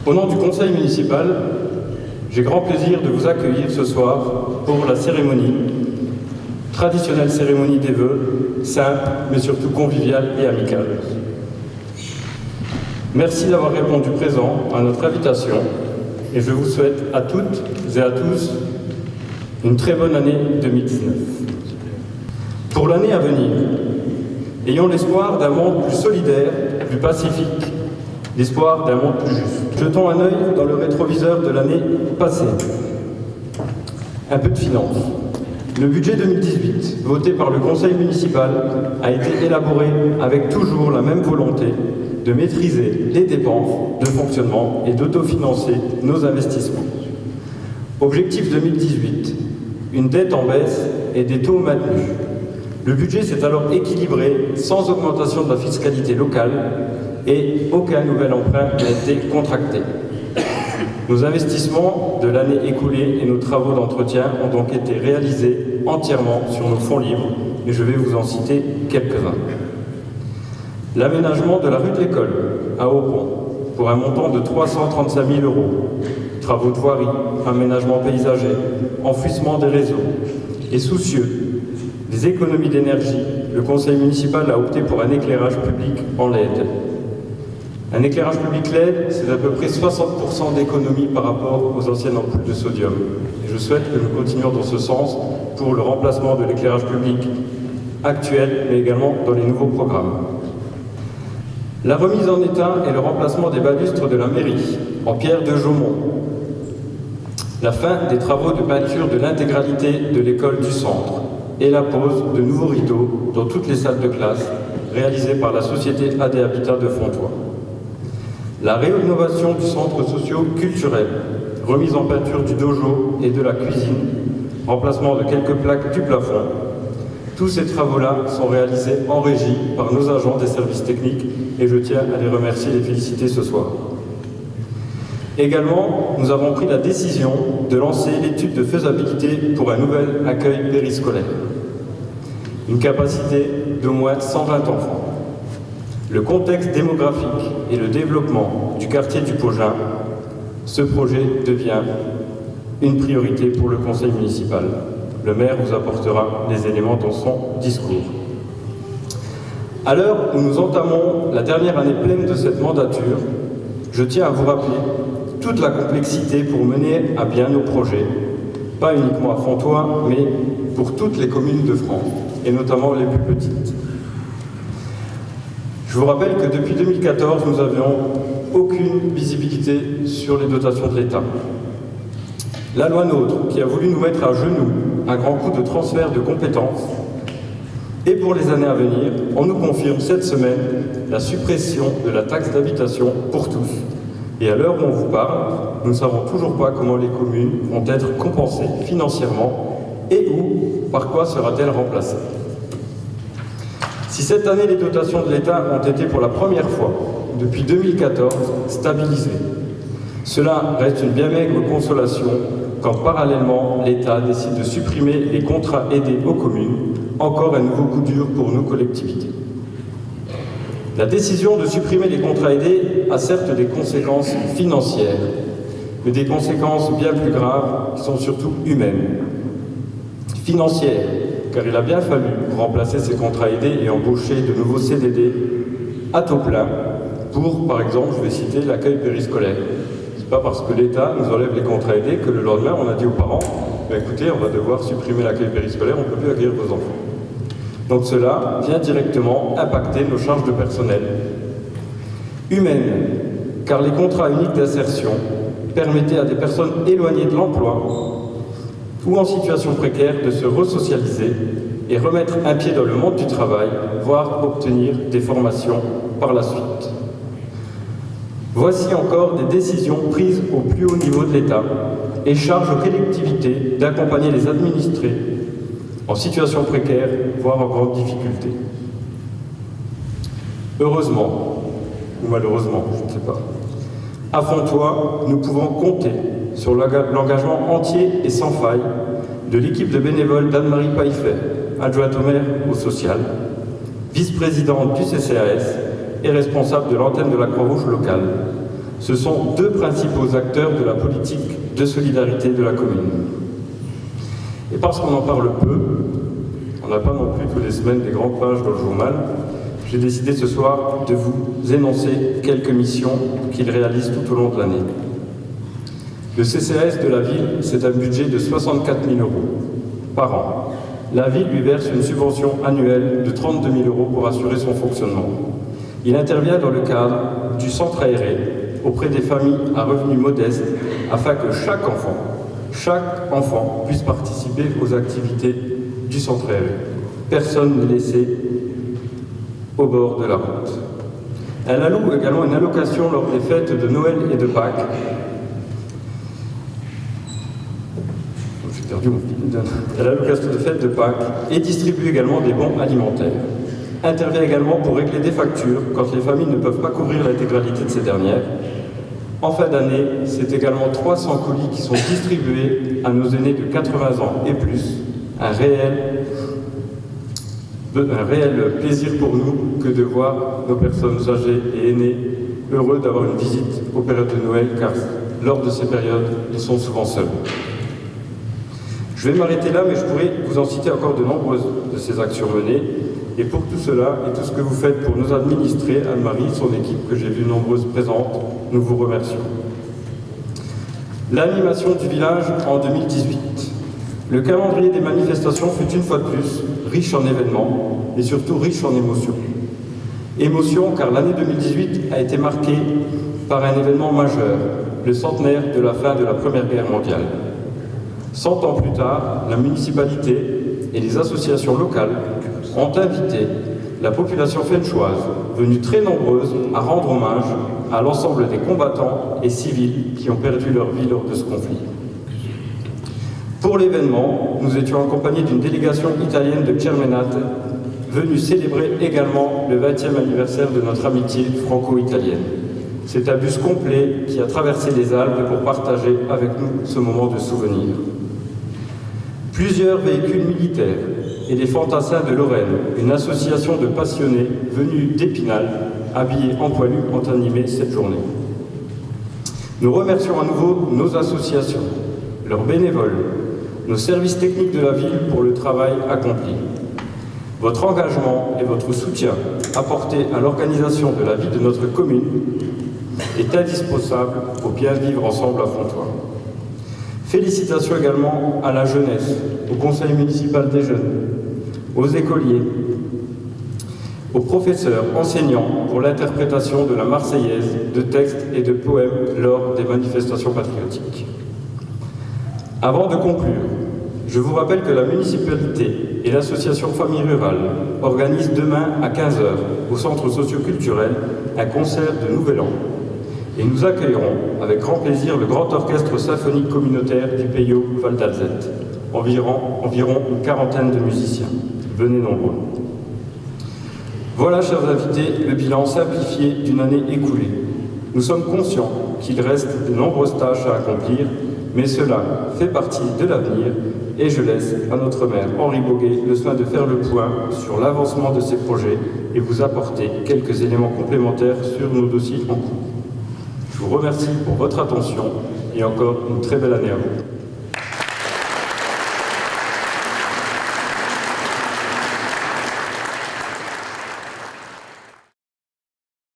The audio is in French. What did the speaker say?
Au nom du conseil municipal, j'ai grand plaisir de vous accueillir ce soir pour la cérémonie, traditionnelle cérémonie des vœux, simple mais surtout conviviale et amicale. Merci d'avoir répondu présent à notre invitation et je vous souhaite à toutes et à tous une très bonne année 2019. Pour l'année à venir, ayons l'espoir d'un monde plus solidaire, plus pacifique, l'espoir d'un monde plus juste. Jetons un œil dans le rétroviseur de l'année passée. Un peu de finances. Le budget 2018, voté par le conseil municipal, a été élaboré avec toujours la même volonté de maîtriser les dépenses de fonctionnement et d'autofinancer nos investissements. Objectif 2018, une dette en baisse et des taux maintenus. Le budget s'est alors équilibré sans augmentation de la fiscalité locale et aucun nouvel emprunt n'a été contracté. Nos investissements de l'année écoulée et nos travaux d'entretien ont donc été réalisés entièrement sur nos fonds libres et je vais vous en citer quelques-uns. L'aménagement de la rue de l'École à Aupont pour un montant de 335 000 €. Travaux de voirie, aménagement paysager, enfouissement des réseaux. Et soucieux des économies d'énergie, le conseil municipal a opté pour un éclairage public en LED. Un éclairage public LED, c'est à peu près 60% d'économie par rapport aux anciennes ampoules de sodium. Et je souhaite que nous continuions dans ce sens pour le remplacement de l'éclairage public actuel, mais également dans les nouveaux programmes. La remise en état et le remplacement des balustres de la mairie en pierre de Jaumont. La fin des travaux de peinture de l'intégralité de l'école du centre et la pose de nouveaux rideaux dans toutes les salles de classe réalisées par la société AD Habitat de Fontoy. La rénovation du centre socio-culturel, remise en peinture du dojo et de la cuisine, remplacement de quelques plaques du plafond. Tous ces travaux-là sont réalisés en régie par nos agents des services techniques et je tiens à les remercier et les féliciter ce soir. Également, nous avons pris la décision de lancer l'étude de faisabilité pour un nouvel accueil périscolaire. Une capacité d'au moins 120 enfants. Le contexte démographique et le développement du quartier du Pogin, ce projet devient une priorité pour le conseil municipal. Le maire vous apportera les éléments dans son discours. À l'heure où nous entamons la dernière année pleine de cette mandature, je tiens à vous rappeler toute la complexité pour mener à bien nos projets, pas uniquement à Fontoy, mais pour toutes les communes de France, et notamment les plus petites. Je vous rappelle que depuis 2014, nous n'avions aucune visibilité sur les dotations de l'État. La loi NOTRe, qui a voulu nous mettre à genoux un grand coup de transfert de compétences, et pour les années à venir, on nous confirme cette semaine la suppression de la taxe d'habitation pour tous. Et à l'heure où on vous parle, nous ne savons toujours pas comment les communes vont être compensées financièrement et où, par quoi sera-t-elle remplacée. Si cette année les dotations de l'État ont été pour la première fois depuis 2014 stabilisées, cela reste une bien maigre consolation quand parallèlement l'État décide de supprimer les contrats aidés aux communes, encore un nouveau coup dur pour nos collectivités. La décision de supprimer les contrats aidés a certes des conséquences financières, mais des conséquences bien plus graves qui sont surtout humaines. Financières, car il a bien fallu remplacer ces contrats aidés et embaucher de nouveaux CDD à taux plein pour, par exemple, je vais citer l'accueil périscolaire. C'est pas parce que l'État nous enlève les contrats aidés que le lendemain on a dit aux parents écoutez, on va devoir supprimer l'accueil périscolaire, on ne peut plus accueillir vos enfants. Donc cela vient directement impacter nos charges de personnel. Humaines, car les contrats uniques d'insertion permettaient à des personnes éloignées de l'emploi ou en situation précaire de se resocialiser et remettre un pied dans le monde du travail, voire obtenir des formations par la suite. Voici encore des décisions prises au plus haut niveau de l'État et charge aux collectivités d'accompagner les administrés en situation précaire, voire en grande difficulté. Heureusement, ou malheureusement, je ne sais pas, à Fontoy, nous pouvons compter sur l'engagement entier et sans faille de l'équipe de bénévoles d'Anne-Marie Paillet, adjointe au maire au social, vice-présidente du CCAS et responsable de l'antenne de la Croix-Rouge locale, Ce sont deux principaux acteurs de la politique de solidarité de la commune. Et parce qu'on en parle peu, on n'a pas non plus toutes les semaines des grandes pages dans le journal, j'ai décidé ce soir de vous énoncer quelques missions qu'il réalise tout au long de l'année. Le CCAS de la ville, c'est un budget de 64 000 € par an. La ville lui verse une subvention annuelle de 32 000 € pour assurer son fonctionnement. Il intervient dans le cadre du centre aéré auprès des familles à revenus modestes afin que chaque enfant puisse participer aux activités du centre aéré. Personne n'est laissé au bord de la route. Elle alloue également une allocation lors des fêtes de Noël et de Pâques. J'ai perdu mon fil. L'allocation de fête de Pâques et distribue également des bons alimentaires. Intervient également pour régler des factures quand les familles ne peuvent pas couvrir l'intégralité de ces dernières. En fin d'année, c'est également 300 colis qui sont distribués à nos aînés de 80 ans et plus. Un réel plaisir pour nous que de voir nos personnes âgées et aînées heureux d'avoir une visite aux périodes de Noël, car lors de ces périodes, ils sont souvent seuls. Je vais m'arrêter là, mais je pourrais vous en citer encore de nombreuses de ces actions menées. Et pour tout cela et tout ce que vous faites pour nos administrés, Anne-Marie, son équipe que j'ai vu nombreuses présentes, nous vous remercions. L'animation du village en 2018. Le calendrier des manifestations fut une fois de plus riche en événements et surtout riche en émotions. Émotion car l'année 2018 a été marquée par un événement majeur, le centenaire de la fin de la Première Guerre mondiale. 100 ans plus tard, la municipalité et les associations locales ont invité la population fénchoise, venue très nombreuse, à rendre hommage à l'ensemble des combattants et civils qui ont perdu leur vie lors de ce conflit. Pour l'événement, nous étions accompagnés d'une délégation italienne de Cermenate, venue célébrer également le 20e anniversaire de notre amitié franco-italienne. C'est un bus complet qui a traversé les Alpes pour partager avec nous ce moment de souvenir. Plusieurs véhicules militaires et les Fantassins de Lorraine, une association de passionnés venus d'Épinal, habillés en poilu, ont animé cette journée. Nous remercions à nouveau nos associations, leurs bénévoles, nos services techniques de la ville pour le travail accompli. Votre engagement et votre soutien apporté à l'organisation de la vie de notre commune est indispensable au bien vivre ensemble à Fontoy. Félicitations également à la jeunesse, au conseil municipal des jeunes, aux écoliers, aux professeurs, enseignants pour l'interprétation de la Marseillaise, de textes et de poèmes lors des manifestations patriotiques. Avant de conclure, je vous rappelle que la municipalité et l'association Famille Rurale organisent demain à 15 h au centre socio-culturel un concert de Nouvel An. Et nous accueillerons avec grand plaisir le grand orchestre symphonique communautaire du Peyo Val d'Alzette, environ une quarantaine de musiciens. Venez nombreux. Voilà, chers invités, le bilan simplifié d'une année écoulée. Nous sommes conscients qu'il reste de nombreuses tâches à accomplir, mais cela fait partie de l'avenir et je laisse à notre maire Henri Boguet le soin de faire le point sur l'avancement de ces projets et vous apporter quelques éléments complémentaires sur nos dossiers en cours. Je vous remercie pour votre attention et encore une très belle année à vous.